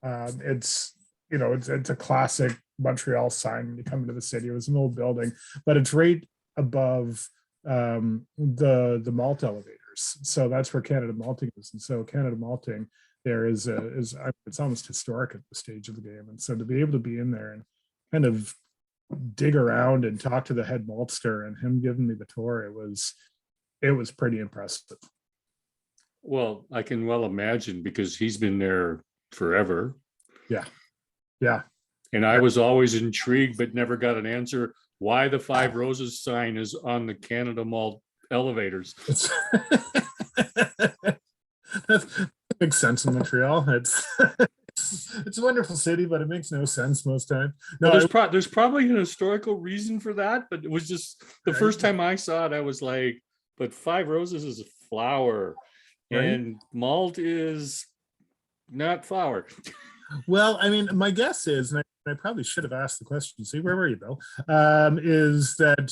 It's, you know, it's a classic Montreal sign when you come into the city. It was an old building, but it's right above the malt elevators. So that's where Canada Malting is. And so Canada Malting there is it's almost historic at the stage of the game. And so to be able to be in there and kind of dig around and talk to the head maltster and him giving me the tour, it was pretty impressive. Well, I can well imagine, because he's been there forever. Yeah. And I was always intrigued, but never got an answer why the Five Roses sign is on the Canada Malt elevators. That makes sense in Montreal. It's a wonderful city, but it makes no sense most time. No, well, there's probably an historical reason for that, but it was just the first time I saw it, I was like, but Five Roses is a flower, right? And malt is not flour. Well, I mean, my guess is, and I probably should have asked the question. See, where were you, Bill? Is that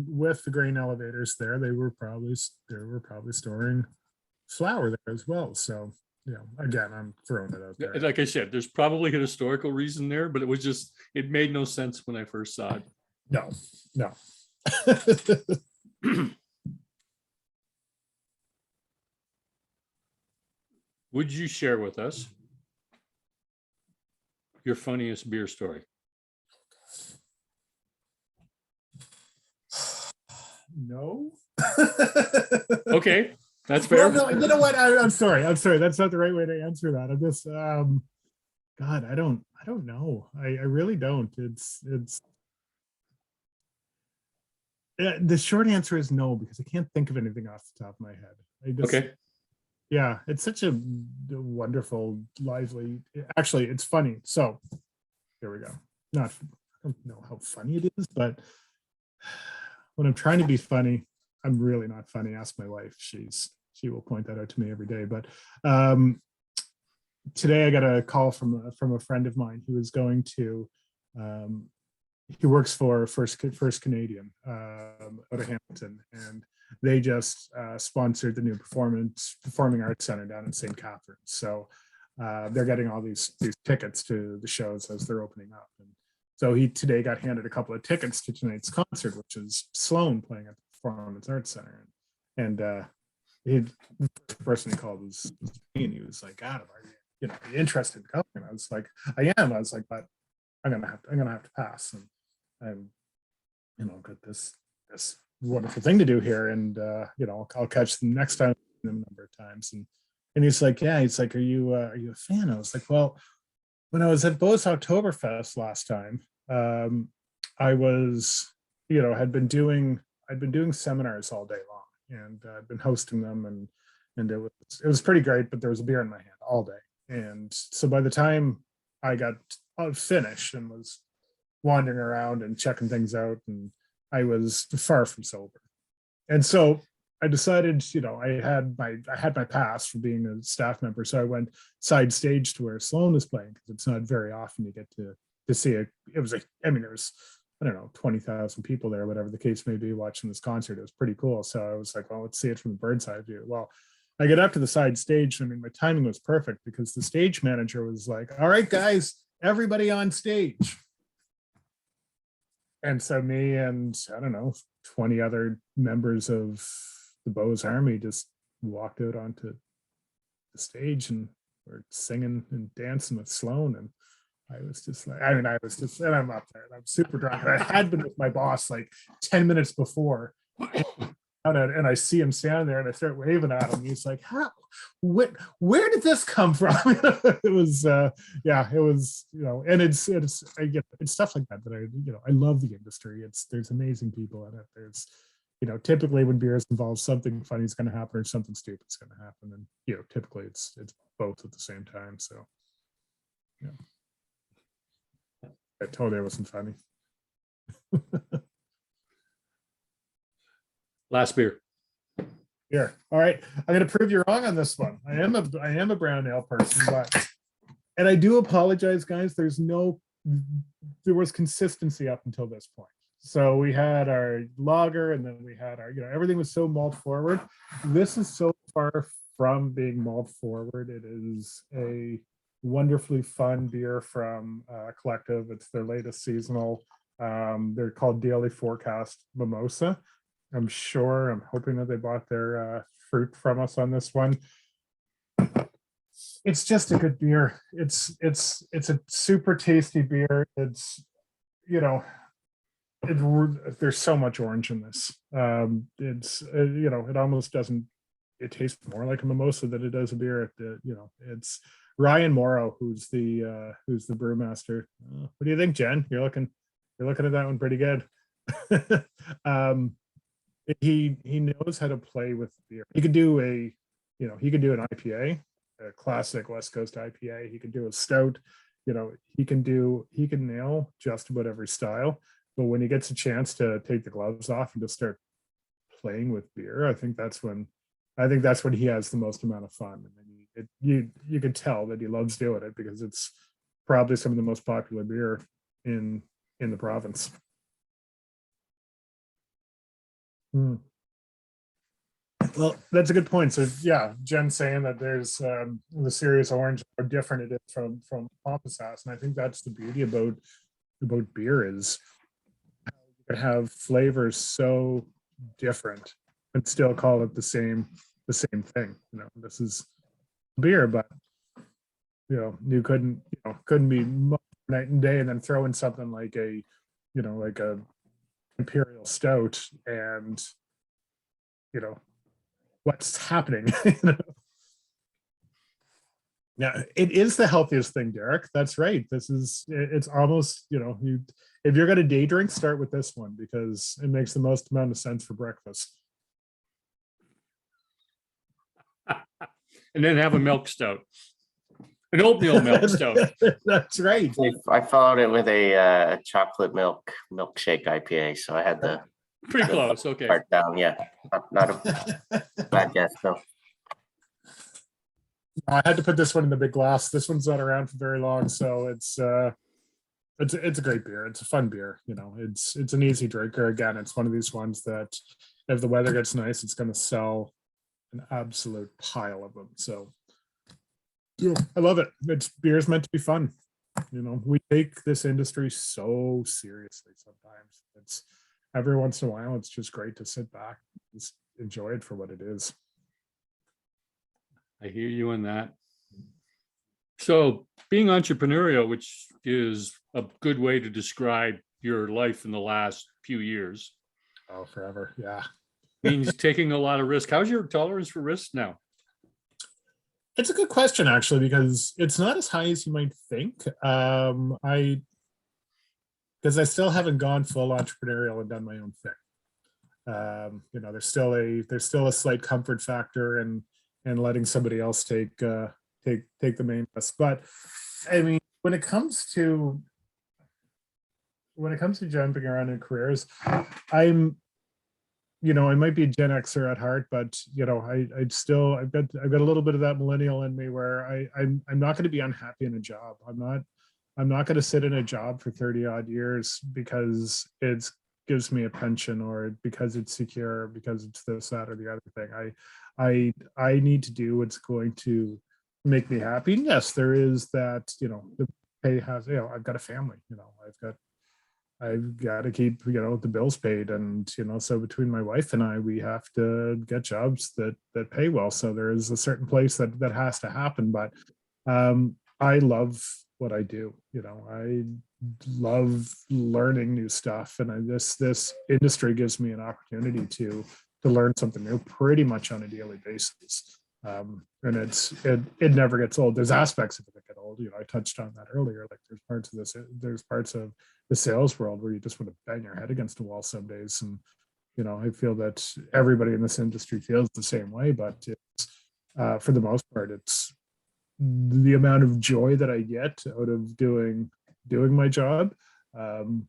with the grain elevators there, they were probably storing flour there as well. So again, I'm throwing it out there. Like I said, there's probably a historical reason there, but it made no sense when I first saw it. No. Would you share with us your funniest beer story? No. Okay, that's fair. Well, no, you know what? I'm sorry. That's not the right way to answer that. I'm just, God, I don't know. I really don't. The short answer is no, because I can't think of anything off the top of my head. Okay. Yeah, it's such a wonderful, lively. Actually, it's funny. So here we go. I don't know how funny it is, but when I'm trying to be funny, I'm really not funny. Ask my wife. She will point that out to me every day. But today I got a call from a friend of mine who was going to. He works for First Canadian out of Hamilton, and they just sponsored the new Performing Arts Center down in St. Catharines. So they're getting all these tickets to the shows as they're opening up. And so he today got handed a couple of tickets to tonight's concert, which is Sloan playing at the Performance Arts Center. And the person he called was me, and he was like, "Adam, are you interested in coming?" And I was like, "I am." I was like, "But I'm gonna have to pass." And I'm got this wonderful thing to do here, and I'll catch them next time a number of times. And he's like, "Yeah," he's like, are you a fan?" I was like, "Well, when I was at Bo's Oktoberfest last time, I was I'd been doing seminars all day long, and I'd been hosting them, and it was pretty great, but there was a beer in my hand all day. And so by the time I got finished and was wandering around and checking things out, and I was far from sober. And so I decided, I had my pass for being a staff member. So I went side stage to where Sloan is playing, because it's not very often you get to see it. It was there was, I don't know, 20,000 people there, whatever the case may be, watching this concert. It was pretty cool. So I was like, well, let's see it from the bird's eye view. Well, I get up to the side stage. I mean, my timing was perfect, because the stage manager was like, "All right, guys, everybody on stage." And so me and, I don't know, 20 other members of the Bo's Army just walked out onto the stage, and we're singing and dancing with Sloan. And I was just like, and I'm up there and I'm super drunk. And I had been with my boss like 10 minutes before. And I see him standing there, and I start waving at him. He's like, "How? Where did this come from?" It was, it was, and it's stuff like that I love the industry. There's amazing people in it. There's, typically when beer is involved, something funny is going to happen or something stupid is going to happen, and typically it's both at the same time. So, I told you it wasn't funny. Last beer. Here. All right. I'm going to prove you wrong on this one. I am a brown ale person, and I do apologize, guys. There was consistency up until this point. So we had our lager, and then we had our, everything was so malt forward. This is so far from being malt forward. It is a wonderfully fun beer from Collective. It's their latest seasonal. They're called Daily Forecast Mimosa. I'm hoping that they bought their fruit from us on this one. It's just a good beer. It's a super tasty beer. It's, there's so much orange in this. It almost doesn't. It tastes more like a mimosa than it does a beer. It's Ryan Morrow, who's the brewmaster. What do you think, Jen? You're looking at that one pretty good. He knows how to play with beer. He could do an IPA, a classic West Coast IPA. He could do a stout. He can nail just about every style. But when he gets a chance to take the gloves off and just start playing with beer, I think that's when he has the most amount of fun. And then you can tell that he loves doing it because it's probably some of the most popular beer in the province. Well, that's a good point. So yeah, Jen's saying that there's the serious orange, how different it is from Pompous Ass, and I think that's the beauty about beer is you can have flavors so different and still call it the same thing. You know, this is beer, but you couldn't be night and day, and then throw in something like a imperial stout, and what's happening. Yeah, it is the healthiest thing, Derek. That's right. It's almost, if you're going to day drink, start with this one because it makes the most amount of sense for breakfast. And then have a milk stout, an oatmeal milk stout. That's right. I followed it with a chocolate milkshake IPA, so I had the Pretty close. Okay. part down. Yeah, not a bad guess though. I had to put this one in the big glass. This one's not around for very long, so it's a great beer. It's a fun beer. It's an easy drinker. Again, it's one of these ones that if the weather gets nice, it's going to sell an absolute pile of them. So yeah, I love it. Beer's meant to be fun. We take this industry so seriously sometimes. It's every once in a while, it's just great to sit back, just enjoy it for what it is. I hear you on that. So being entrepreneurial, which is a good way to describe your life in the last few years. Oh, forever. Yeah. Means taking a lot of risk. How's your tolerance for risk now? It's a good question, actually, because it's not as high as you might think. Because I still haven't gone full entrepreneurial and done my own thing. There's still a slight comfort factor in letting somebody else take the main risk. But I mean, when it comes to jumping around in careers, I might be a Gen Xer at heart, but I've got a little bit of that millennial in me where I'm not going to be unhappy in a job. I'm not going to sit in a job for 30 odd years because it gives me a pension or because it's secure, or because it's this, that, or the other thing. I need to do what's going to make me happy. And yes, there is that, the pay has, I've got a family, I've got to keep, the bills paid. And, so between my wife and I, we have to get jobs that pay well. So there is a certain place that has to happen. But I love what I do. I love learning new stuff. And this industry gives me an opportunity to learn something new pretty much on a daily basis. And it never gets old. There's aspects of it that get old. I touched on that earlier. Like there's parts of the sales world where you just want to bang your head against a wall some days. And, I feel that everybody in this industry feels the same way, but it's, for the most part, it's the amount of joy that I get out of doing my job. And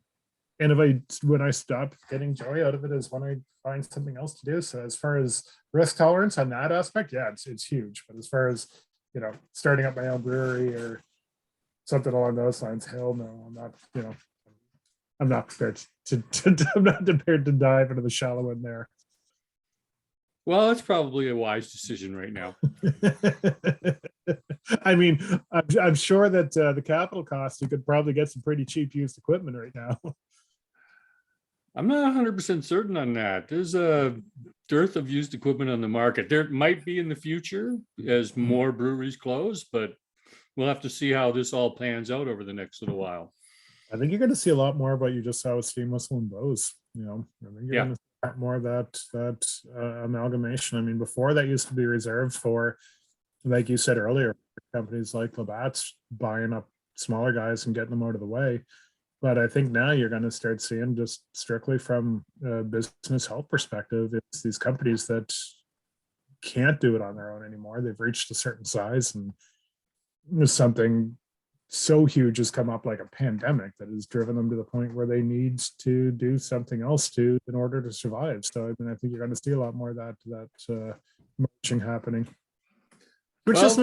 when I stop getting joy out of it is when I find something else to do. So as far as risk tolerance on that aspect, yeah, it's huge. But as far as, starting up my own brewery or something along those lines, hell no, I'm not, I'm not prepared I'm not prepared to dive into the shallow end there. Well, it's probably a wise decision right now. I mean, I'm sure that the capital cost, you could probably get some pretty cheap used equipment right now. I'm not 100% certain on that. There's a dearth of used equipment on the market. There might be in the future as more breweries close, but we'll have to see how this all pans out over the next little while. I think you're going to see a lot more of what you just saw with Steam Whistle and Bose. I think you're going to see a lot more of that amalgamation. I mean, before that used to be reserved for, like you said earlier, companies like Labatt's buying up smaller guys and getting them out of the way. But I think now you're going to start seeing, just strictly from a business health perspective, it's these companies that can't do it on their own anymore. They've reached a certain size, and something so huge has come up, like a pandemic, that has driven them to the point where they need to do something else in order to survive. So I think you're going to see a lot more of that merging happening, which is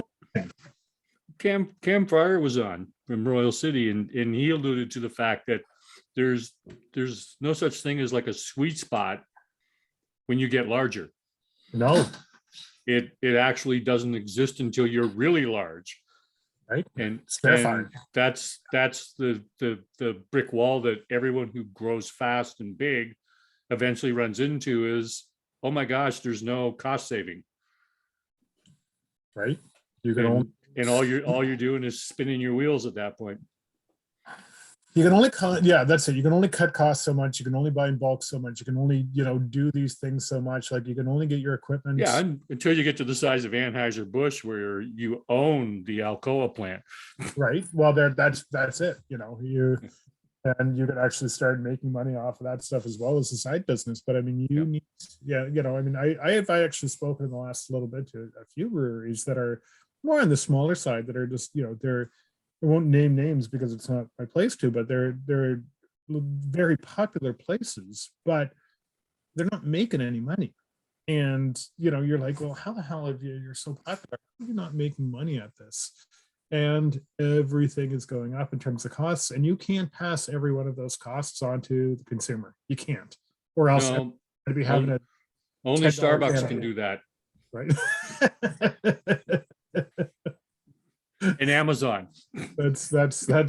Cam Fryer was on from Royal City, and he alluded to the fact that there's no such thing as like a sweet spot when you get larger. No, It actually doesn't exist until you're really large. right? And, It's terrifying. that's the brick wall that everyone who grows fast and big eventually runs into is, oh my gosh, there's no cost saving. Right? You can only And all you're doing is spinning your wheels at that point. cut, yeah, that's it. You can only cut costs so much. You can only buy in bulk so much. You can only, do these things so much. Like you can only get your equipment. Yeah, until you get to the size of Anheuser-Busch, where you own the Alcoa plant. Right. Well, that's it. And you can actually start making money off of that stuff as well as a side business. But I mean, you need, I have actually spoken in the last little bit to a few breweries that are more on the smaller side that are just, I won't name names because it's not my place to, but they're very popular places, but they're not making any money. And you're like, well, how the hell you're so popular? How are you not making money at this? And everything is going up in terms of costs, and you can't pass every one of those costs on to the consumer. You can't, or else No, to be having a only $10 Starbucks can can of do that, right. and Amazon. That's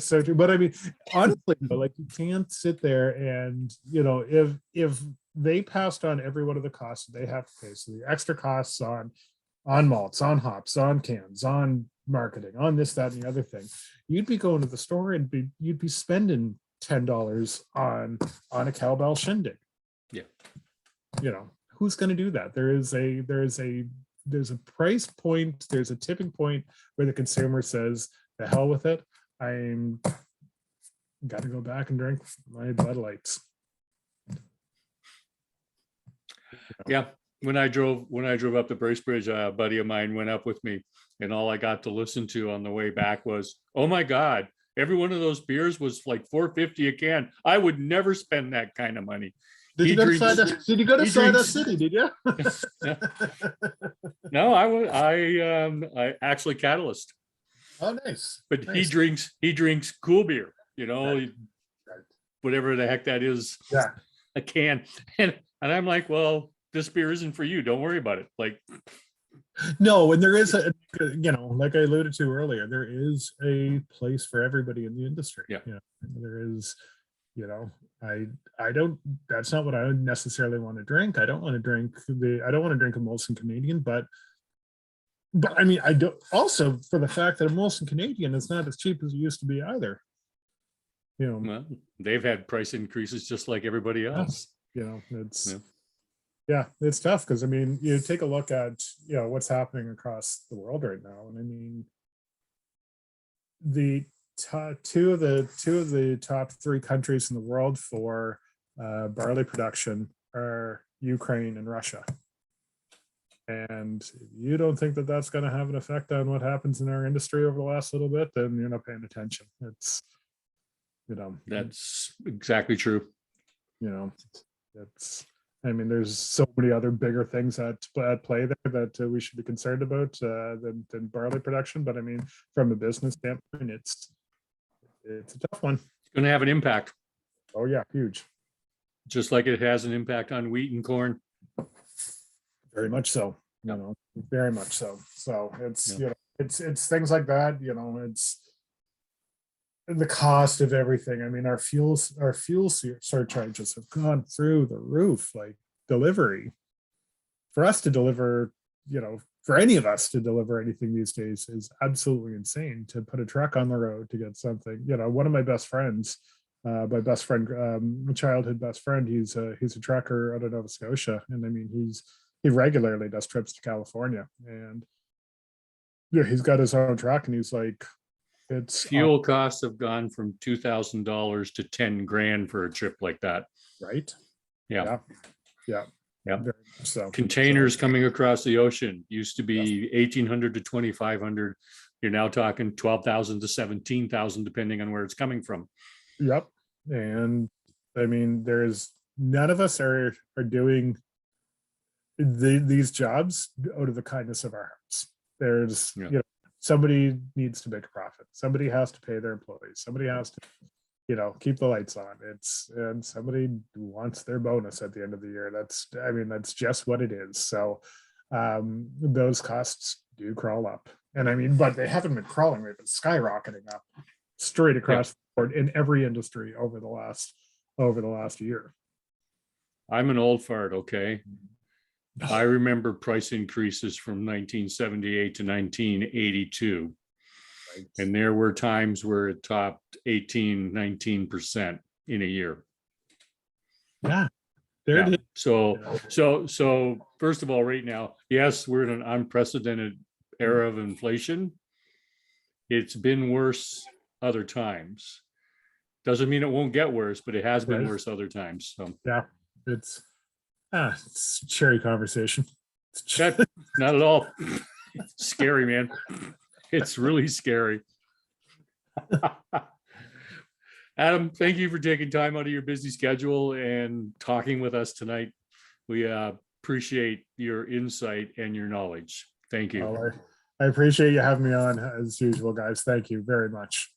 so true. But I mean, honestly, though, like you can't sit there and if they passed on every one of the costs they have to pay, so the extra costs on malts, on hops, on cans, on marketing, on this, that, and the other thing, you'd be going to the store and you'd be spending $10 on a cowbell shindig. Yeah. Who's going to do that? There's a price point, there's a tipping point where the consumer says, the hell with it. I'm got to go back and drink my Bud Lights. Yeah. When I drove up to Bracebridge, a buddy of mine went up with me, and all I got to listen to on the way back was, oh my God, every one of those beers was like $4.50 a can. I would never spend that kind of money. Did you go to Sawdust City? Did you? No, I actually Catalyst. Oh, nice. But nice. he drinks cool beer, Right. whatever the heck that is. Yeah. A can. And I'm like, well, this beer isn't for you. Don't worry about it. Like, no, and there is like I alluded to earlier, there is a place for everybody in the industry. Yeah. There is, I don't, that's not what I would necessarily want to drink. I don't want to drink a Molson Canadian, but I mean, I don't, also for the fact that a Molson Canadian is not as cheap as it used to be either. Well, they've had price increases just like everybody else. It's it's tough because I mean, you take a look at what's happening across the world right now, and I mean, the two of the top 3 countries in the world for barley production are Ukraine and Russia. And if you don't think that that's going to have an effect on what happens in our industry over the last little bit, then you're not paying attention. It's that's exactly true. It's, I mean, there's so many other bigger things at play there that we should be concerned about than barley production. But I mean, from a business standpoint, it's a tough one. It's going to have an impact. Oh yeah, huge. Just like it has an impact on wheat and corn. Very much so. Very much so. So it's it's things like that. It's the cost of everything. I mean, our fuel surcharges have gone through the roof. Like delivery, for us to deliver, for any of us to deliver anything these days is absolutely insane. To put a truck on the road to get something, one of my best friends, my childhood best friend, he's a trucker out of Nova Scotia, and I mean, he regularly does trips to California, and he's got his own truck, and he's like, it's fuel costs have gone from $2,000 to $10,000 for a trip like that. Right. Yeah. So containers coming across the ocean used to be 1,800 to 2,500. You're now talking 12,000 to 17,000, depending on where it's coming from. Yep. And I mean, there's none of us are doing these jobs out of the kindness of our hearts. There's somebody needs to make a profit. Somebody has to pay their employees. Somebody has to, keep the lights on. And somebody wants their bonus at the end of the year. That's just what it is. So those costs do crawl up. And but they haven't been crawling, they've been skyrocketing up straight across the board in every industry over the last year. I'm an old fart, okay? I remember price increases from 1978 to 1982. Right. And there were times where it topped 18, 19% in a year. Yeah. There it is. So first of all, right now, yes, we're in an unprecedented era of inflation. It's been worse other times. Doesn't mean it won't get worse, but it has been Right. worse other times. So Yeah. It's cherry conversation. not at all. Scary, man. It's really scary. Adam, thank you for taking time out of your busy schedule and talking with us tonight. We appreciate your insight and your knowledge. Thank you. Well, I appreciate you having me on as usual, guys. Thank you very much.